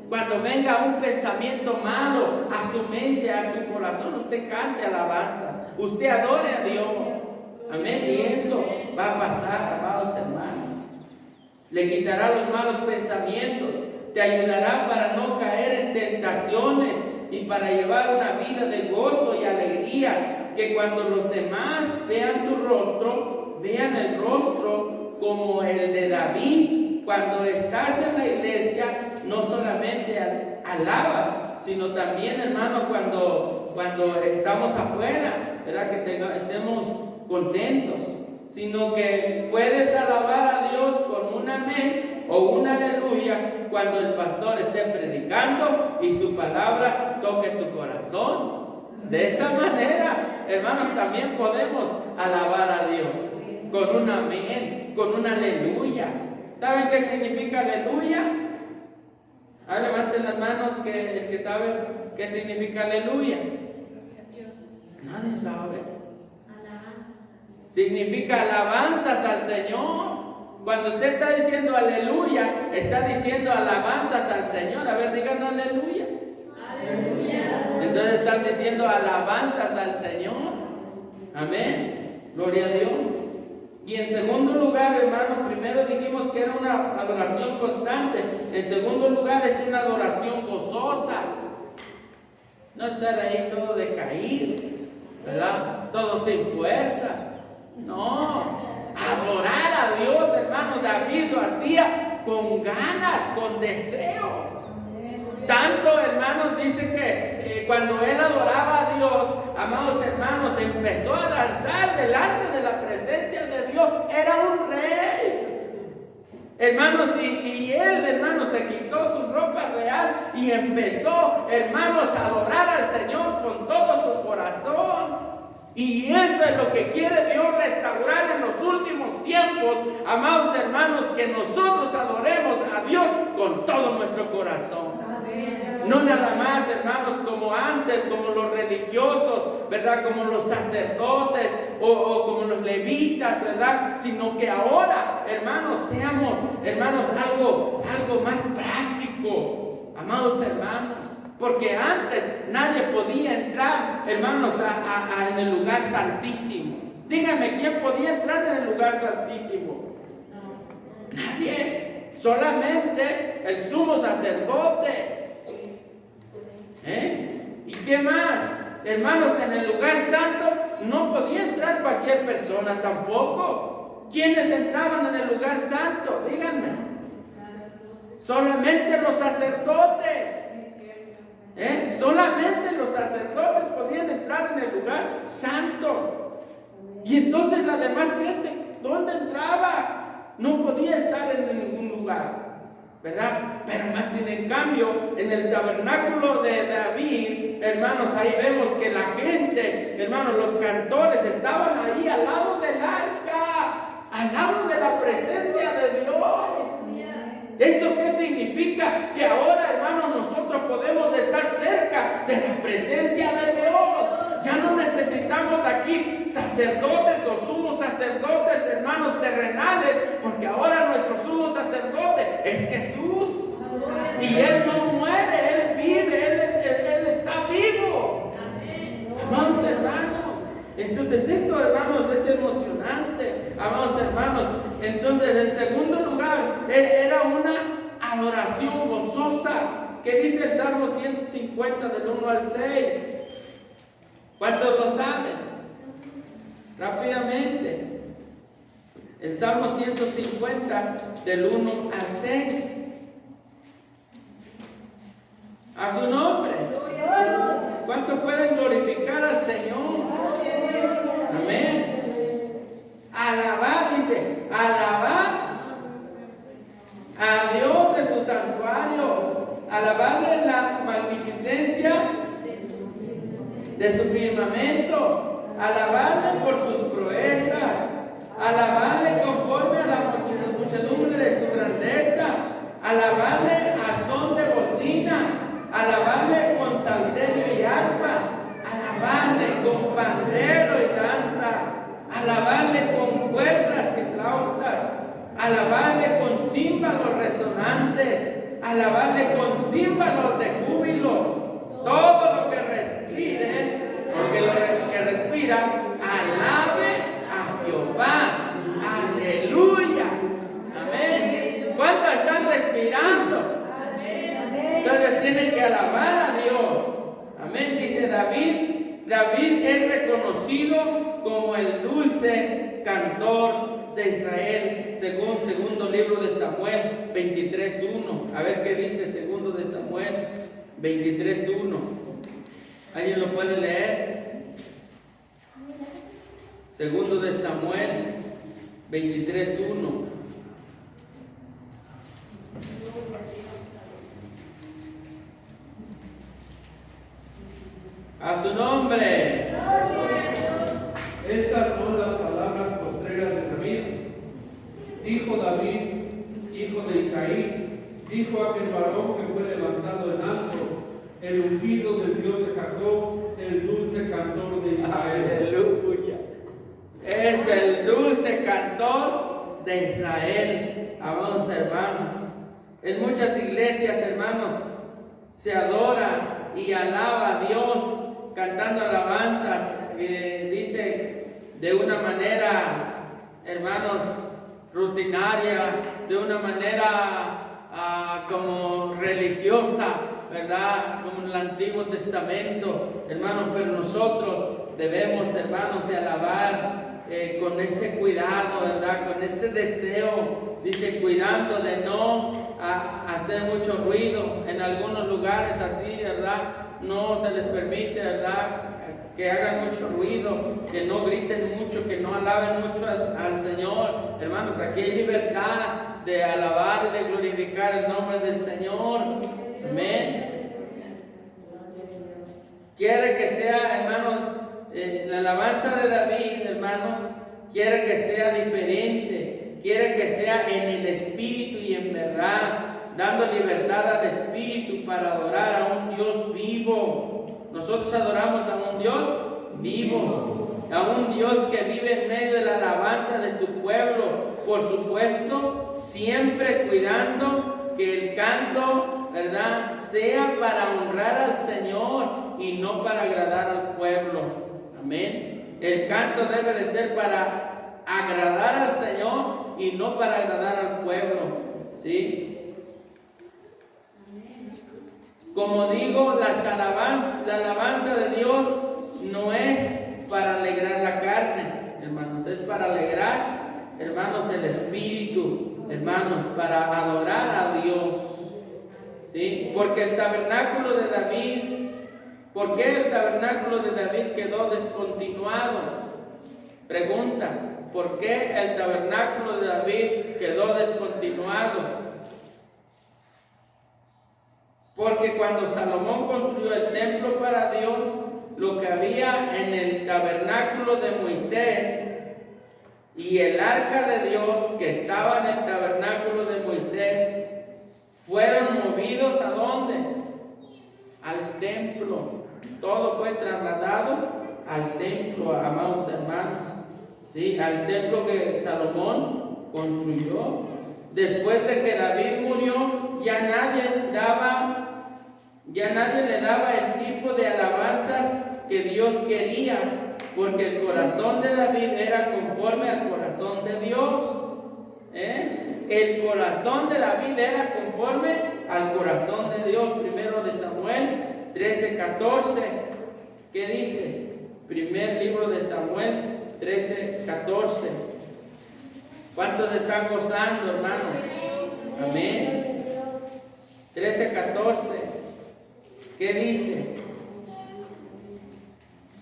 Cuando venga un pensamiento malo a su mente, a su corazón, usted cante alabanzas, usted adore a Dios. Amén. Y eso va a pasar, amados hermanos. Le quitará los malos pensamientos, te ayudará para no caer en tentaciones y para llevar una vida de gozo y alegría. Que cuando los demás vean tu rostro, vean el rostro como el de David. Cuando estás en la iglesia, no solamente alabas, sino también, hermano, cuando estamos afuera, ¿verdad?, que estemos contentos, sino que puedes alabar a Dios con un amén o un aleluya cuando el pastor esté predicando y su palabra toque tu corazón. De esa manera, hermanos, también podemos alabar a Dios con un amén, con un aleluya. ¿Saben qué significa aleluya? Levanten las manos el que sabe qué significa aleluya. Nadie sabe. Significa alabanzas al Señor. Cuando usted está diciendo aleluya, está diciendo alabanzas al Señor. A ver, digan aleluya. Aleluya. Entonces están diciendo alabanzas al Señor. Amén. Gloria a Dios. Y en segundo lugar, hermanos, primero dijimos que era una adoración constante. En segundo lugar, es una adoración gozosa. No estar ahí todo decaído, ¿verdad?, todo sin fuerza. No, adorar a Dios, hermanos. David lo hacía con ganas, con deseos. Tanto, hermanos, dice que cuando él adoraba a Dios, amados hermanos, empezó a danzar delante de la presencia de Dios. Era un rey, hermanos, y él, hermanos, se quitó su ropa real y empezó, hermanos, a adorar al Señor con todo su corazón. Y eso es lo que quiere Dios restaurar en los últimos tiempos, amados hermanos, que nosotros adoremos a Dios con todo nuestro corazón. No nada más, hermanos, como antes, como los religiosos, ¿verdad?, como los sacerdotes o como los levitas, ¿verdad?, sino que ahora, hermanos, seamos, hermanos, algo más práctico, amados hermanos. Porque antes nadie podía entrar, hermanos, en el lugar santísimo. Díganme, ¿quién podía entrar en el lugar santísimo? Nadie. Solamente el sumo sacerdote. ¿Y qué más? Hermanos, en el lugar santo no podía entrar cualquier persona tampoco. ¿Quiénes entraban en el lugar santo? Díganme. Solamente los sacerdotes. Solamente los sacerdotes podían entrar en el lugar santo. Y entonces la demás gente, ¿dónde entraba? No podía estar en ningún lugar, ¿verdad? Pero más sin en cambio, en el tabernáculo de David, hermanos, ahí vemos que la gente, hermanos, los cantores estaban ahí al lado del arca, al lado de la presencia de Dios. ¿Esto qué significa? Que ahora, hermanos, nosotros podemos estar cerca de la presencia de Dios. Ya no necesitamos aquí sacerdotes o sumos sacerdotes, hermanos, terrenales, porque ahora nuestro sumo sacerdote es Jesús. Y Él no muere, Él vive, Él está vivo. Amados hermanos, entonces esto, hermanos, es emocionante. Amados hermanos, entonces en segundo lugar, era una adoración gozosa, que dice el Salmo 150 del 1 al 6. ¿Cuántos lo saben? Rápidamente. El Salmo 150 del 1 al 6. A su nombre. ¿Cuántos pueden glorificar al Señor? Amén. Alabar, dice, alabar a Dios en su santuario, alabarle la magnificencia de su firmamento, alabarle por sus proezas, alabarle conforme a la muchedumbre de su grandeza, alabarle a son de bocina, alabarle con salterio y arpa, alabarle con pandero y danza, alabarle con cuerdas y flautas, alabarle con címbalos resonantes, alabarle con címbalos de júbilo. Todo lo que respire, porque lo que respira, alabe a Jehová. Aleluya. Amén. ¿Cuántos están respirando? Entonces tienen que alabar a Dios. Amén. Dice David. David es reconocido como el dulce cantor de Israel, según segundo libro de Samuel 23:1. A ver qué dice segundo de Samuel 23:1. ¿Alguien lo puede leer? Segundo de Samuel 23:1. A su nombre. Estas son las palabras postreras de David. Dijo David, hijo de Isaí, dijo aquel varón que fue levantado en alto, el ungido del Dios de Jacob, el dulce cantor de Israel. Aleluya. Es el dulce cantor de Israel. Amados hermanos, en muchas iglesias, hermanos, se adora y alaba a Dios cantando alabanzas, dice de una manera, hermanos, rutinaria, de una manera como religiosa, ¿verdad? Como en el Antiguo Testamento, hermanos, pero nosotros debemos, hermanos, de alabar con ese cuidado, ¿verdad? Con ese deseo, dice, cuidando de no hacer mucho ruido. En algunos lugares así, ¿verdad? No se les permite, ¿verdad?, que hagan mucho ruido, que no griten mucho, que no alaben mucho al Señor. Hermanos, aquí hay libertad de alabar y de glorificar el nombre del Señor. Amén. Quiere que sea, hermanos, la alabanza de David, hermanos, quiere que sea diferente, quiere que sea en el Espíritu y en verdad, dando libertad al Espíritu para adorar a un Dios vivo. Nosotros adoramos a un Dios vivo, a un Dios que vive en medio de la alabanza de su pueblo, por supuesto, siempre cuidando que el canto, ¿verdad?, sea para honrar al Señor y no para agradar al pueblo. Amén. El canto debe de ser para agradar al Señor y no para agradar al pueblo. ¿Sí? Como digo, la alabanza de Dios no es para alegrar la carne, hermanos, es para alegrar, hermanos, el espíritu, hermanos, para adorar a Dios. ¿Sí? Porque el tabernáculo de David, ¿por qué el tabernáculo de David quedó descontinuado? Pregunta, ¿Por qué el tabernáculo de David quedó descontinuado? Porque cuando Salomón construyó el templo para Dios, lo que había en el tabernáculo de Moisés y el arca de Dios que estaba en el tabernáculo de Moisés fueron movidos ¿a dónde? Al templo. Todo fue trasladado al templo, amados hermanos. ¿Sí? Al templo que Salomón construyó. Después de que David murió, ya nadie le daba el tipo de alabanzas que Dios quería, porque el corazón de David era conforme al corazón de Dios. El corazón de David era conforme al corazón de Dios. Primero de Samuel 13:14. ¿Qué dice? Primer libro de Samuel 13:14. ¿Cuántos están gozando, hermanos? Amén. 13:14. ¿Qué dice?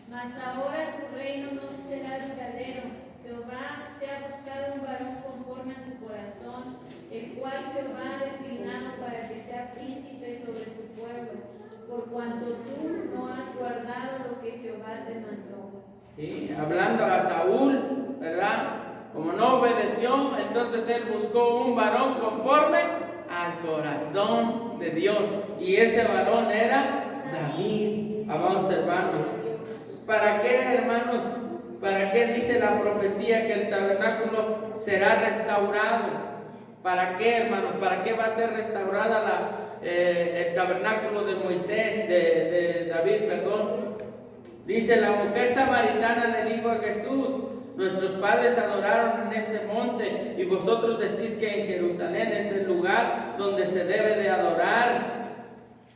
Mas ahora tu reino no será duradero. Jehová se ha buscado un varón conforme a su corazón, el cual Jehová ha designado para que sea príncipe sobre su pueblo, por cuanto tú no has guardado lo que Jehová te mandó. Sí, hablando a Saúl, ¿verdad? Como no obedeció, entonces él buscó un varón conforme al corazón de Dios. Y ese varón era David. Amados hermanos, ¿para qué, hermanos? ¿Para qué dice la profecía que el tabernáculo será restaurado? ¿Para qué, hermanos? ¿Para qué va a ser restaurada el tabernáculo de Moisés, de David, perdón? Dice, la mujer samaritana le dijo a Jesús: nuestros padres adoraron en este monte, y vosotros decís que en Jerusalén es el lugar donde se debe de adorar.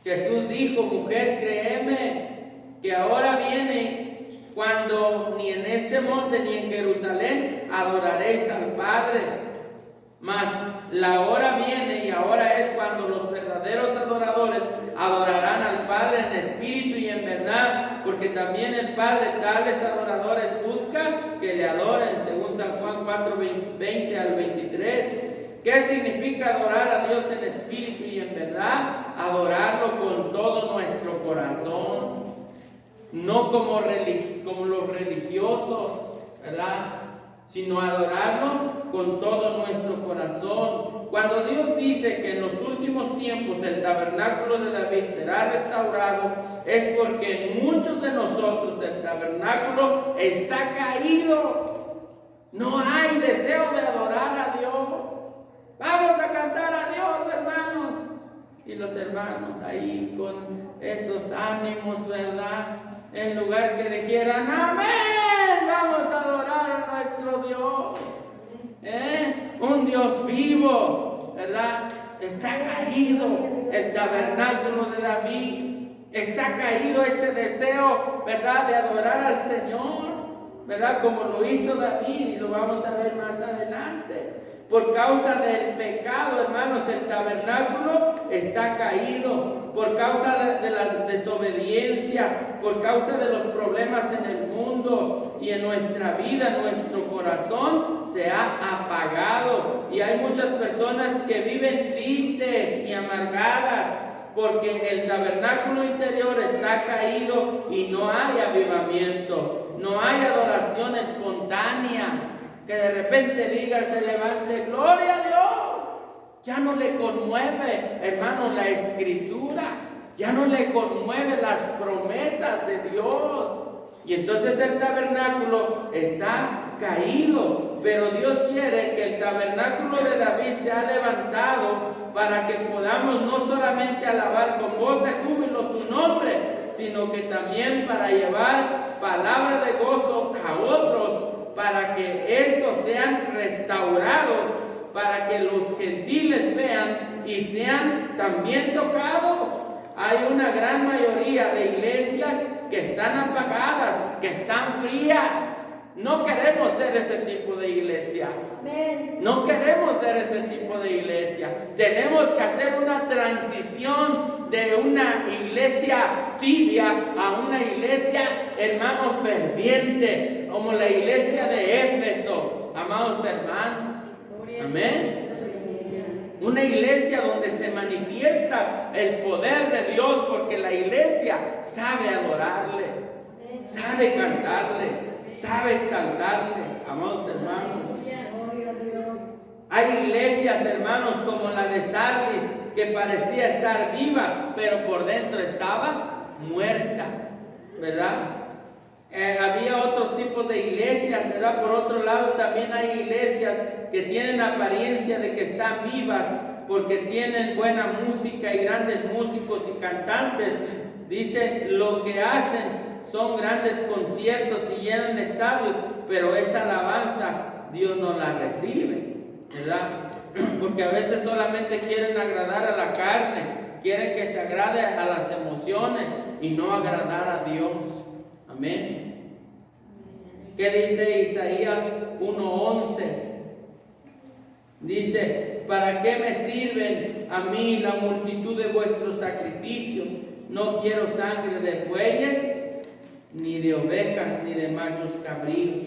Jesús dijo: mujer, créeme que ahora viene cuando ni en este monte ni en Jerusalén adoraréis al Padre, mas la hora viene y ahora es cuando los verdaderos adoradores adorarán al Padre en espíritu y en verdad, porque también el Padre tales adoradores busca que le adoren, según San Juan 4:20 al 23. ¿Qué significa adorar a Dios en espíritu y en verdad? Adorarlo con todo nuestro corazón, no como los religiosos, ¿verdad? Sino adorarlo con todo nuestro corazón. Cuando Dios dice que en los últimos tiempos el tabernáculo de David será restaurado, es porque en muchos de nosotros el tabernáculo está caído. No hay deseo de adorar a Dios. Vamos a cantar a Dios, hermanos. Y los hermanos ahí con esos ánimos, ¿verdad? En lugar que dijeran: amén, vamos a adorar a nuestro Dios, un Dios vivo, ¿verdad? Está caído el tabernáculo de David, está caído ese deseo, ¿verdad?, de adorar al Señor, ¿verdad?, como lo hizo David, y lo vamos a ver más adelante. Por causa del pecado, hermanos, el tabernáculo está caído. Por causa de la desobediencia, por causa de los problemas en el mundo y en nuestra vida, nuestro corazón se ha apagado. Y hay muchas personas que viven tristes y amargadas porque el tabernáculo interior está caído y no hay avivamiento, no hay adoración espontánea. Que de repente diga, se levante, gloria a Dios. Ya no le conmueve, hermanos, la escritura. Ya no le conmueve las promesas de Dios. Y entonces el tabernáculo está caído. Pero Dios quiere que el tabernáculo de David sea levantado para que podamos no solamente alabar con voz de júbilo su nombre, sino que también para llevar palabra de gozo a otros, para que estos sean restaurados, para que los gentiles vean y sean también tocados. Hay una gran mayoría de iglesias que están apagadas, que están frías. No queremos ser ese tipo de iglesia. No queremos ser ese tipo de iglesia. Tenemos que hacer una transición de una iglesia tibia a una iglesia, hermano, ferviente, como la iglesia de Éfeso. amados hermanos. Amén. Una iglesia donde se manifiesta el poder de Dios, porque la iglesia sabe adorarle, sabe cantarle, sabe exaltarle, amados hermanos. Hay iglesias, hermanos, como la de Sardis, que parecía estar viva, pero por dentro estaba muerta, ¿verdad? Había otro tipo de iglesias, ¿verdad? Por otro lado, también hay iglesias que tienen apariencia de que están vivas porque tienen buena música y grandes músicos y cantantes. Dice, lo que hacen son grandes conciertos y llenan estadios, pero esa alabanza Dios no la recibe, ¿verdad? Porque a veces solamente quieren agradar a la carne, quieren que se agrade a las emociones y no agradar a Dios. Amén. ¿Qué dice Isaías 1:11? Dice, ¿para qué me sirven a mí la multitud de vuestros sacrificios? No quiero sangre de bueyes, ni de ovejas, ni de machos cabríos.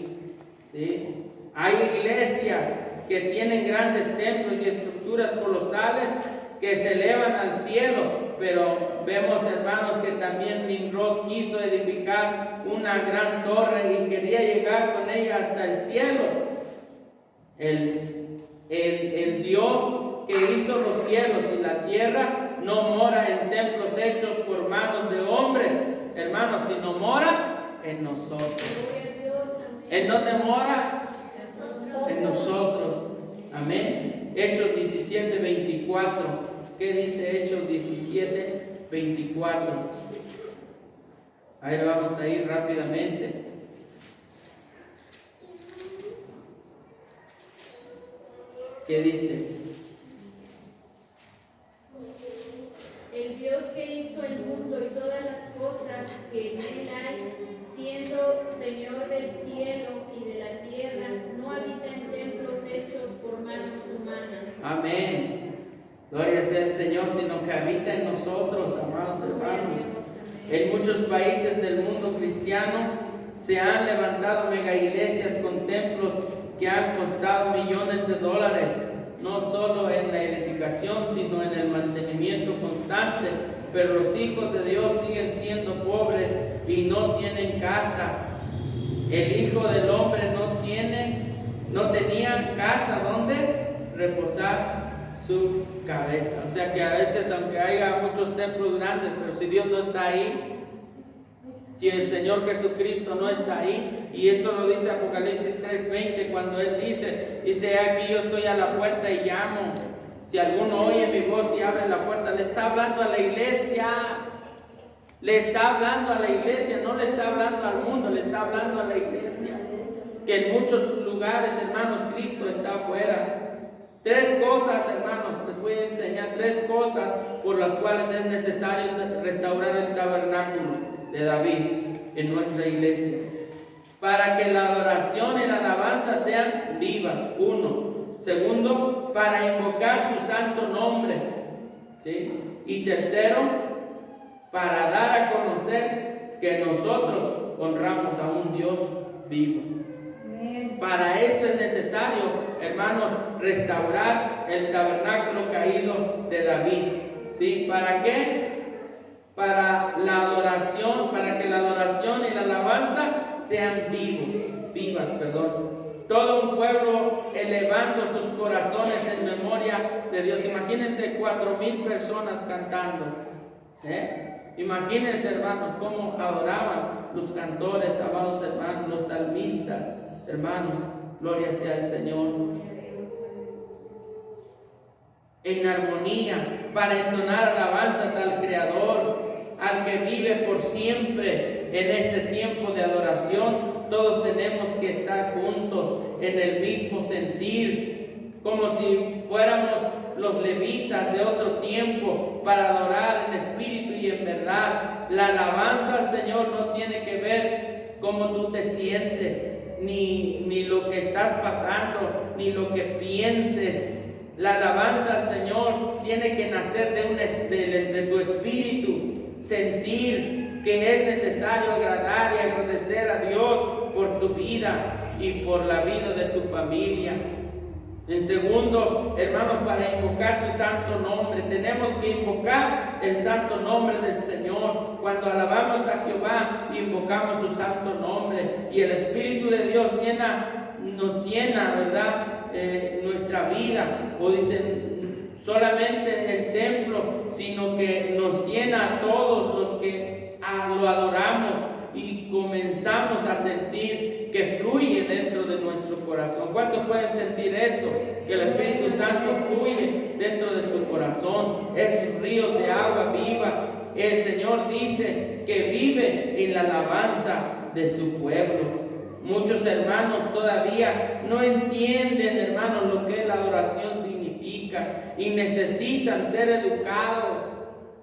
¿Sí? Hay iglesias que tienen grandes templos y estructuras colosales que se elevan al cielo, pero vemos, hermanos, que también Nimrod quiso edificar una gran torre y quería llegar con ella hasta el cielo. El Dios que hizo los cielos y la tierra no mora en templos hechos por manos de hombres, hermanos, sino mora en nosotros. ¿En dónde mora? En nosotros. Amén. Hechos 17:24. ¿Qué dice Hechos 17:24? Ahí vamos a ir rápidamente. ¿Qué dice? El Dios que hizo el mundo y todas las cosas que en él hay, siendo Señor del cielo y de la tierra, no habita en templos hechos por manos humanas. Amén. Gloria sea el Señor, sino que habita en nosotros, amados hermanos. En muchos países del mundo cristiano se han levantado mega iglesias con templos que han costado millones de dólares, no solo en la edificación, sino en el mantenimiento constante. Pero los hijos de Dios siguen siendo pobres y no tienen casa. El Hijo del Hombre no tenía casa donde reposar su cabeza. O sea que a veces, aunque haya muchos templos grandes, pero si Dios no está ahí, si el Señor Jesucristo no está ahí, y eso lo dice Apocalipsis 3:20, cuando Él dice, aquí yo estoy a la puerta y llamo. Si alguno oye mi voz y abre la puerta, le está hablando a la iglesia. Le está hablando a la iglesia, no le está hablando al mundo, le está hablando a la iglesia. Que en muchos lugares, hermanos, Cristo está afuera. 3 cosas, hermanos, les voy a enseñar 3 cosas por las cuales es necesario restaurar el tabernáculo de David en nuestra iglesia. Para que la adoración y la alabanza sean vivas. 1. Segundo, para invocar su santo nombre. ¿Sí? Y tercero, para dar a conocer que nosotros honramos a un Dios vivo. Para eso es necesario, hermanos, restaurar el tabernáculo caído de David. ¿Sí? ¿Para qué? Para la adoración, para que la adoración y la alabanza sean vivas. Todo un pueblo elevando sus corazones en memoria de Dios. Imagínense 4,000 personas cantando. Imagínense, hermanos, cómo adoraban los cantores, amados hermanos, los salmistas. Hermanos, gloria sea al Señor. En armonía, para entonar alabanzas al Creador, al que vive por siempre. En este tiempo de adoración, todos tenemos que estar juntos en el mismo sentir, como si fuéramos los levitas de otro tiempo, para adorar en espíritu y en verdad. La alabanza al Señor no tiene que ver cómo tú te sientes, ni lo que estás pasando, ni lo que pienses. La alabanza al Señor tiene que nacer de tu espíritu, sentir que es necesario agradar y agradecer a Dios por tu vida, y por la vida de tu familia. En segundo, hermanos, para invocar su santo nombre, tenemos que invocar el santo nombre del Señor. Cuando alabamos a Jehová, invocamos su santo nombre, y el Espíritu de Dios nos llena, ¿verdad? Nuestra vida, o dicen solamente el templo, sino que nos llena a todos los que lo adoramos, y comenzamos a sentir que fluye dentro de nuestro corazón. ¿Cuántos pueden sentir eso? Que el Espíritu Santo fluye dentro de su corazón. Es ríos de agua viva. El Señor dice que vive en la alabanza de su pueblo. Muchos hermanos todavía no entienden, hermanos, lo que la adoración significa, y necesitan ser educados,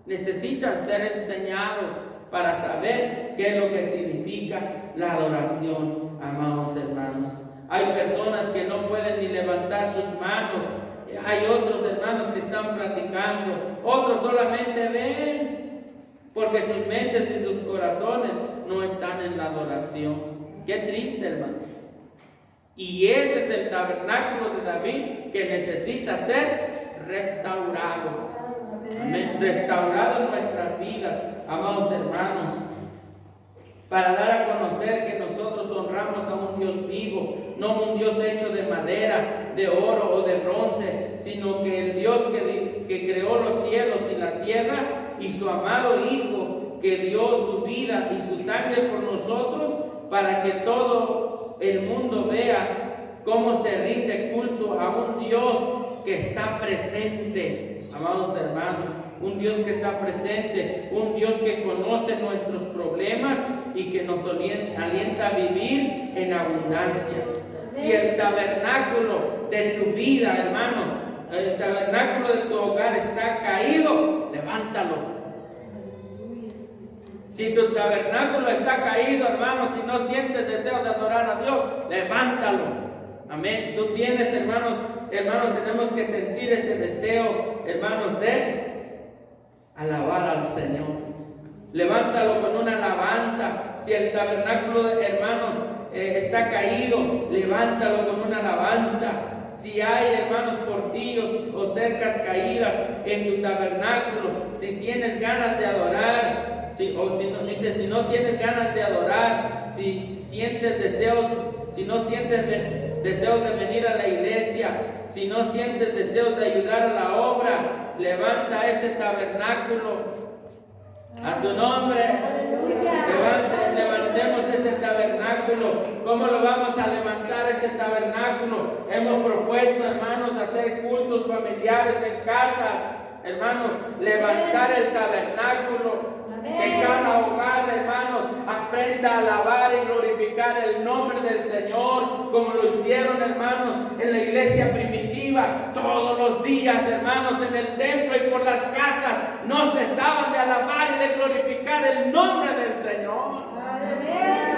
necesitan ser enseñados para saber qué es lo que significa la adoración, amados hermanos. Hay personas que no pueden ni levantar sus manos. Hay otros hermanos que están platicando. Otros solamente ven, porque sus mentes y sus corazones no están en la adoración. Qué triste, hermano. Y ese es el tabernáculo de David que necesita ser restaurado. Amén. Restaurado en nuestras vidas, amados hermanos, para dar a conocer que nosotros honramos a un Dios vivo, no un Dios hecho de madera, de oro o de bronce, sino que el Dios que creó los cielos y la tierra, y su amado Hijo que dio su vida y su sangre por nosotros, para que todo el mundo vea cómo se rinde culto a un Dios que está presente. Amados hermanos, un Dios que está presente, un Dios que conoce nuestros problemas y que nos alienta a vivir en abundancia. Si el tabernáculo de tu vida, hermanos, el tabernáculo de tu hogar está caído, levántalo. Si tu tabernáculo está caído, hermanos, si no sientes deseo de adorar a Dios, levántalo. Amén. Tú tienes, hermanos, tenemos que sentir ese deseo, hermanos, de alabar al Señor. Levántalo con una alabanza. Si el tabernáculo, hermanos, está caído, levántalo con una alabanza. Si hay, hermanos, portillos o cercas caídas en tu tabernáculo, si tienes ganas de adorar, si no tienes ganas de adorar, si sientes deseos, si no sientes deseos de venir a la iglesia, si no sientes deseos de ayudar a la obra, levanta ese tabernáculo a su nombre. Levantemos ese tabernáculo. ¿Cómo lo vamos a levantar ese tabernáculo? Hemos propuesto, hermanos, hacer cultos familiares en casas. Hermanos, levantar el tabernáculo. Que cada hogar, hermanos, aprenda a alabar y glorificar el nombre del Señor, como lo hicieron, hermanos, en la iglesia primitiva. Todos los días, hermanos, en el templo y por las casas, no cesaban de alabar y de glorificar el nombre del Señor.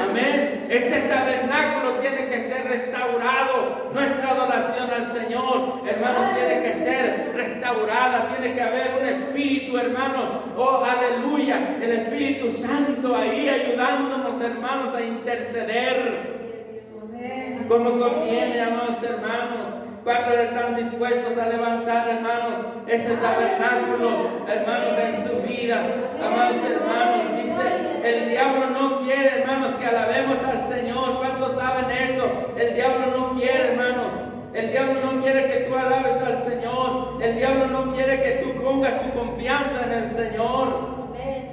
Amén. Ese tabernáculo tiene que ser restaurado. Nuestra adoración al Señor, hermanos, tiene que ser restaurada. Tiene que haber un espíritu, hermanos. Oh, aleluya. El Espíritu Santo ahí ayudándonos, hermanos, a interceder como conviene, amados hermanos. ¿Cuántos están dispuestos a levantar, hermanos, ese tabernáculo, hermanos, en su vida? Amados hermanos, dice, el diablo no quiere, hermanos, que alabemos al Señor. ¿Cuántos saben eso? El diablo no quiere, hermanos. El diablo no quiere que tú alabes al Señor. El diablo no quiere que tú pongas tu confianza en el Señor.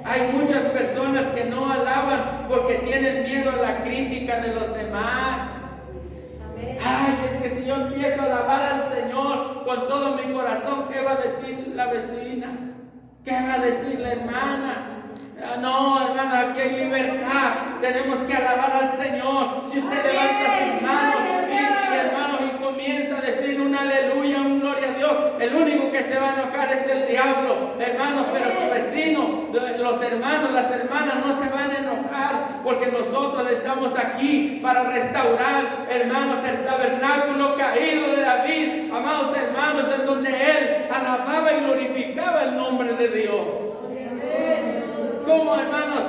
Hay muchas personas que no alaban porque tienen miedo a la crítica de los demás. Ay, es que si yo empiezo a alabar al Señor con todo mi corazón, ¿qué va a decir la vecina? ¿Qué va a decir la hermana? No, hermana, aquí hay libertad. Tenemos que alabar al Señor. Si usted levanta sus manos y hermano, y comienza a decir un aleluya, un gloria a Dios, el único que se va a enojar es el diablo, hermanos, pero su vecino, los hermanos, las hermanas no se van a enojar, porque nosotros estamos aquí para restaurar, hermanos, el tabernáculo caído de David, amados hermanos, en donde él alababa y glorificaba el nombre de Dios. como, hermanos,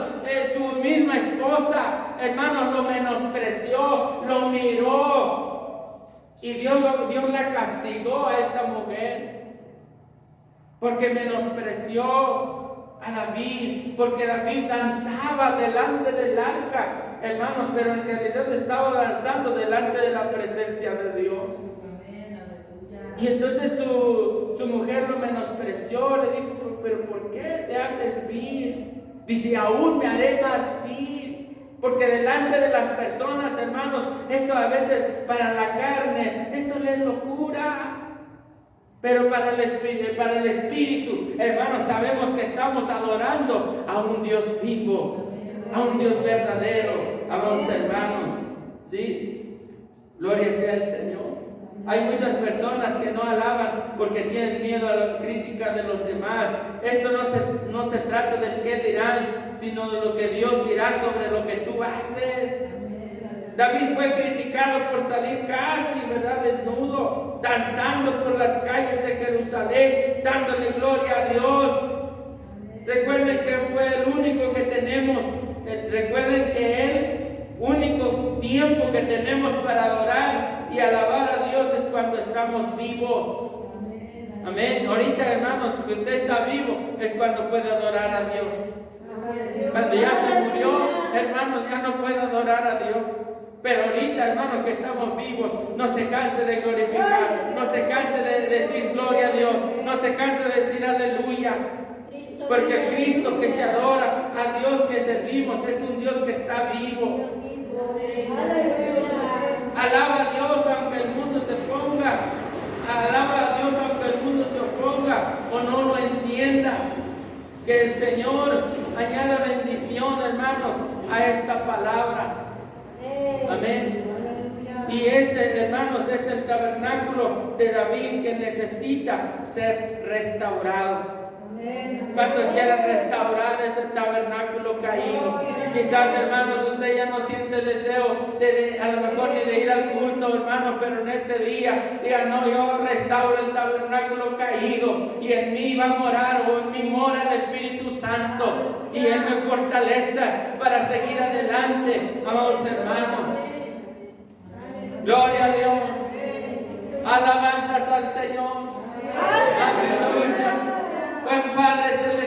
su misma esposa, hermanos, lo menospreció, lo miró. Y Dios la castigó a esta mujer porque menospreció a David, porque David danzaba delante del arca, hermanos, pero en realidad estaba danzando delante de la presencia de Dios. Y entonces su mujer lo menospreció, le dijo, pero ¿por qué te haces vil? Dice, aún me haré más vil, porque delante de las personas, hermanos, eso a veces para la carne, eso le es locura. Pero para el espíritu, hermanos, sabemos que estamos adorando a un Dios vivo, a un Dios verdadero, amados hermanos, ¿sí? Gloria sea al Señor. Hay muchas personas que no alaban porque tienen miedo a la crítica de los demás. Esto no se trata del qué dirán, sino de lo que Dios dirá sobre lo que tú haces. David fue criticado por salir casi, ¿verdad?, desnudo, danzando por las calles de Jerusalén, dándole gloria a Dios. Recuerden que fue el único que tenemos, recuerden que el único tiempo que tenemos para adorar y alabar a Dios es cuando estamos vivos. Amén. Ahorita, hermanos, que usted está vivo es cuando puede adorar a Dios. Cuando ya se murió, hermanos, ya no puede adorar a Dios. Pero ahorita, hermanos, que estamos vivos, no se canse de glorificar, no se canse de decir gloria a Dios, no se canse de decir aleluya. Porque el Cristo que se adora, a Dios que servimos, es un Dios que está vivo. Alaba a Dios aunque el mundo se ponga, alaba a Dios aunque el mundo se oponga o no lo entienda. Que el Señor añada bendición, hermanos, a esta palabra. Amén. Y ese, hermanos, es el tabernáculo de David que necesita ser restaurado. ¿Cuántos quieren restaurar ese tabernáculo caído? Quizás, hermanos, usted ya no siente deseo a lo mejor ni de ir al culto, hermanos, pero en este día diga, no, yo restauro el tabernáculo caído y en mí va a morar, o en mí mora el Espíritu Santo y Él me fortalece para seguir adelante, amados hermanos. Gloria a Dios. Alabanzas al Señor. Aleluya. Buen Padre Celestial.